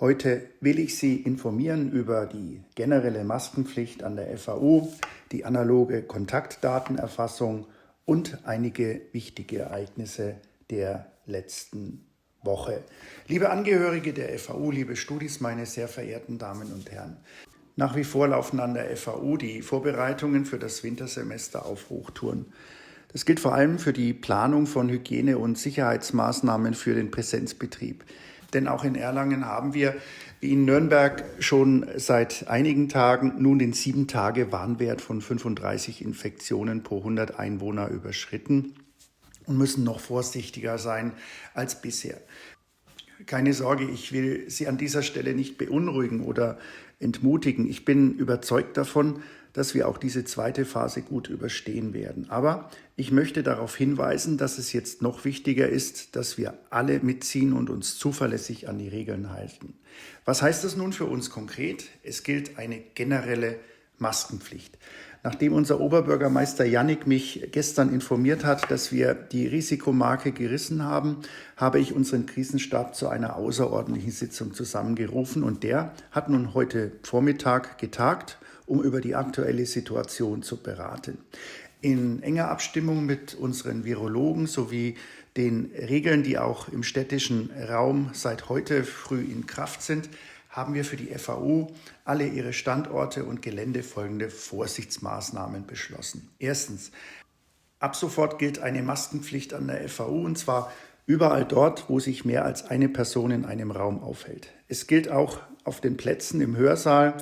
Heute will ich Sie informieren über die generelle Maskenpflicht an der FAU, die analoge Kontaktdatenerfassung und einige wichtige Ereignisse der letzten Woche. Liebe Angehörige der FAU, liebe Studis, meine sehr verehrten Damen und Herren. Nach wie vor laufen an der FAU die Vorbereitungen für das Wintersemester auf Hochtouren. Das gilt vor allem für die Planung von Hygiene- und Sicherheitsmaßnahmen für den Präsenzbetrieb. Denn auch in Erlangen haben wir, wie in Nürnberg, schon seit einigen Tagen nun den 7-Tage-Warnwert von 35 Infektionen pro 100 Einwohner überschritten und müssen noch vorsichtiger sein als bisher. Keine Sorge, ich will Sie an dieser Stelle nicht beunruhigen oder entmutigen. Ich bin überzeugt davon, dass wir auch diese zweite Phase gut überstehen werden. Aber ich möchte darauf hinweisen, dass es jetzt noch wichtiger ist, dass wir alle mitziehen und uns zuverlässig an die Regeln halten. Was heißt das nun für uns konkret? Es gilt eine generelle Maskenpflicht. Nachdem unser Oberbürgermeister Jannik mich gestern informiert hat, dass wir die Risikomarke gerissen haben, habe ich unseren Krisenstab zu einer außerordentlichen Sitzung zusammengerufen und der hat nun heute Vormittag getagt, um über die aktuelle Situation zu beraten. In enger Abstimmung mit unseren Virologen sowie den Regeln, die auch im städtischen Raum seit heute früh in Kraft sind, haben wir für die FAU alle ihre Standorte und Gelände folgende Vorsichtsmaßnahmen beschlossen. Erstens, ab sofort gilt eine Maskenpflicht an der FAU und zwar überall dort, wo sich mehr als eine Person in einem Raum aufhält. Es gilt auch auf den Plätzen im Hörsaal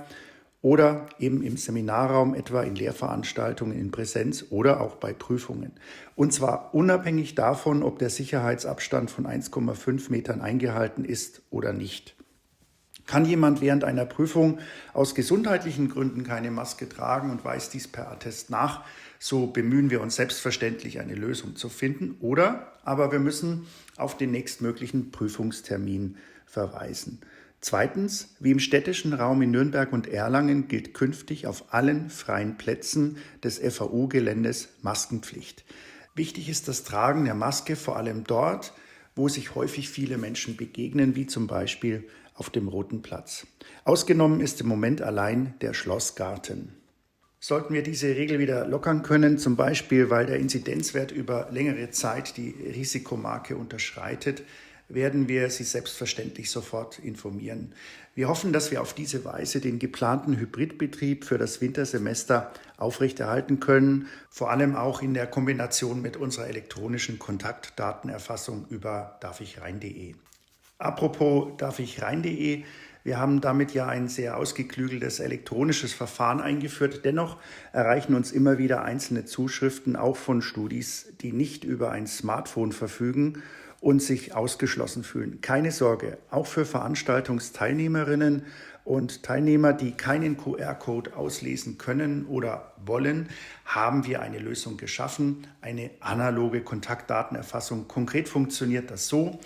oder eben im Seminarraum, etwa in Lehrveranstaltungen in Präsenz oder auch bei Prüfungen. Und zwar unabhängig davon, ob der Sicherheitsabstand von 1,5 Metern eingehalten ist oder nicht. Kann jemand während einer Prüfung aus gesundheitlichen Gründen keine Maske tragen und weist dies per Attest nach, so bemühen wir uns selbstverständlich, eine Lösung zu finden. Oder aber wir müssen auf den nächstmöglichen Prüfungstermin verweisen. Zweitens, wie im städtischen Raum in Nürnberg und Erlangen gilt künftig auf allen freien Plätzen des FAU-Geländes Maskenpflicht. Wichtig ist das Tragen der Maske vor allem dort, wo sich häufig viele Menschen begegnen, wie zum Beispiel auf dem Roten Platz. Ausgenommen ist im Moment allein der Schlossgarten. Sollten wir diese Regel wieder lockern können, zum Beispiel weil der Inzidenzwert über längere Zeit die Risikomarke unterschreitet, werden wir Sie selbstverständlich sofort informieren. Wir hoffen, dass wir auf diese Weise den geplanten Hybridbetrieb für das Wintersemester aufrechterhalten können, vor allem auch in der Kombination mit unserer elektronischen Kontaktdatenerfassung über darfichrein.de. Apropos darfichrein.de, wir haben damit ja ein sehr ausgeklügeltes elektronisches Verfahren eingeführt. Dennoch erreichen uns immer wieder einzelne Zuschriften, auch von Studis, die nicht über ein Smartphone verfügen und sich ausgeschlossen fühlen. Keine Sorge, auch für Veranstaltungsteilnehmerinnen und Teilnehmer, die keinen QR-Code auslesen können oder wollen, haben wir eine Lösung geschaffen, eine analoge Kontaktdatenerfassung. Konkret funktioniert das so: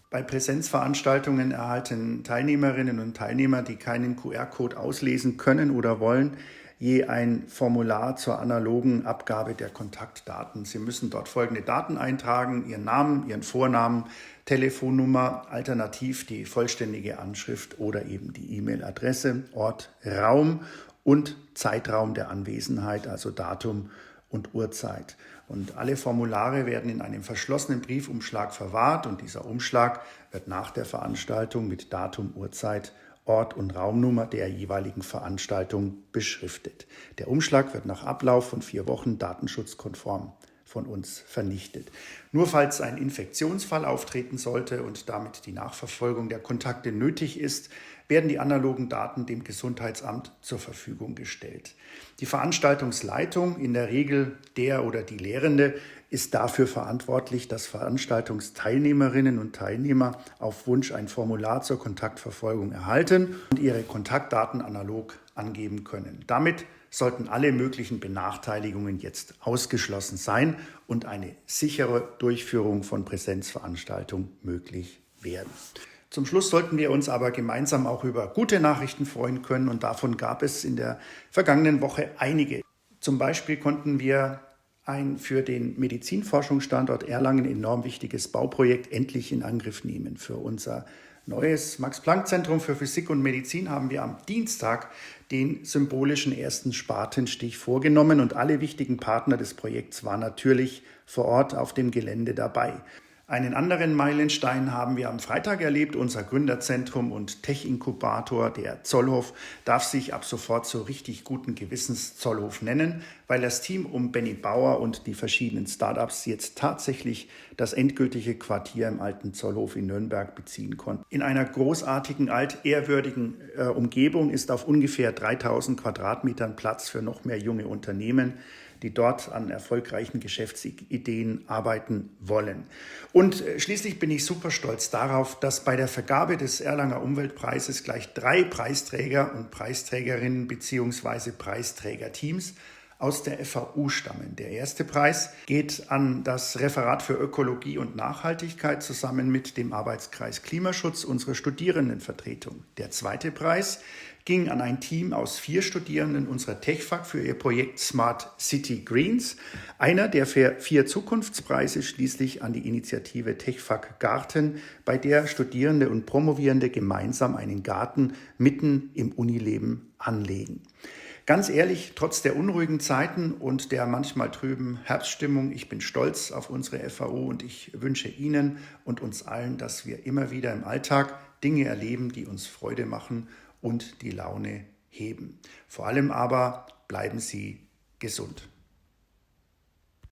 Bei Präsenzveranstaltungen erhalten Teilnehmerinnen und Teilnehmer, die keinen QR-Code auslesen können oder wollen, je ein Formular zur analogen Abgabe der Kontaktdaten. Sie müssen dort folgende Daten eintragen: Ihren Namen, Ihren Vornamen, Telefonnummer, alternativ die vollständige Anschrift oder eben die E-Mail-Adresse, Ort, Raum und Zeitraum der Anwesenheit, also Datum und Uhrzeit. Und alle Formulare werden in einem verschlossenen Briefumschlag verwahrt und dieser Umschlag wird nach der Veranstaltung mit Datum, Uhrzeit, Ort und Raumnummer der jeweiligen Veranstaltung beschriftet. Der Umschlag wird nach Ablauf von 4 Wochen datenschutzkonform von uns vernichtet. Nur falls ein Infektionsfall auftreten sollte und damit die Nachverfolgung der Kontakte nötig ist, werden die analogen Daten dem Gesundheitsamt zur Verfügung gestellt. Die Veranstaltungsleitung, in der Regel der oder die Lehrende, ist dafür verantwortlich, dass Veranstaltungsteilnehmerinnen und Teilnehmer auf Wunsch ein Formular zur Kontaktverfolgung erhalten und ihre Kontaktdaten analog angeben können. Damit sollten alle möglichen Benachteiligungen jetzt ausgeschlossen sein und eine sichere Durchführung von Präsenzveranstaltungen möglich werden. Zum Schluss sollten wir uns aber gemeinsam auch über gute Nachrichten freuen können und davon gab es in der vergangenen Woche einige. Zum Beispiel konnten wir ein für den Medizinforschungsstandort Erlangen enorm wichtiges Bauprojekt endlich in Angriff nehmen. Für unser neues Max-Planck-Zentrum für Physik und Medizin haben wir am Dienstag den symbolischen ersten Spatenstich vorgenommen und alle wichtigen Partner des Projekts waren natürlich vor Ort auf dem Gelände dabei. Einen anderen Meilenstein haben wir am Freitag erlebt. Unser Gründerzentrum und Tech-Inkubator, der Zollhof, darf sich ab sofort so richtig guten Gewissens Zollhof nennen, weil das Team um Benny Bauer und die verschiedenen Startups jetzt tatsächlich das endgültige Quartier im alten Zollhof in Nürnberg beziehen konnten. In einer großartigen, altehrwürdigen Umgebung ist auf ungefähr 3000 Quadratmetern Platz für noch mehr junge Unternehmen, die dort an erfolgreichen Geschäftsideen arbeiten wollen. Und schließlich bin ich super stolz darauf, dass bei der Vergabe des Erlanger Umweltpreises gleich 3 Preisträger und Preisträgerinnen bzw. Preisträgerteams aus der FAU stammen. Der erste Preis geht an das Referat für Ökologie und Nachhaltigkeit zusammen mit dem Arbeitskreis Klimaschutz unserer Studierendenvertretung. Der zweite Preis ging an ein Team aus 4 Studierenden unserer TechFAK für ihr Projekt Smart City Greens. Einer der 4 Zukunftspreise schließlich an die Initiative TechFAK Garten, bei der Studierende und Promovierende gemeinsam einen Garten mitten im Unileben anlegen. Ganz ehrlich, trotz der unruhigen Zeiten und der manchmal trüben Herbststimmung, ich bin stolz auf unsere FAU und ich wünsche Ihnen und uns allen, dass wir immer wieder im Alltag Dinge erleben, die uns Freude machen und die Laune heben. Vor allem aber bleiben Sie gesund.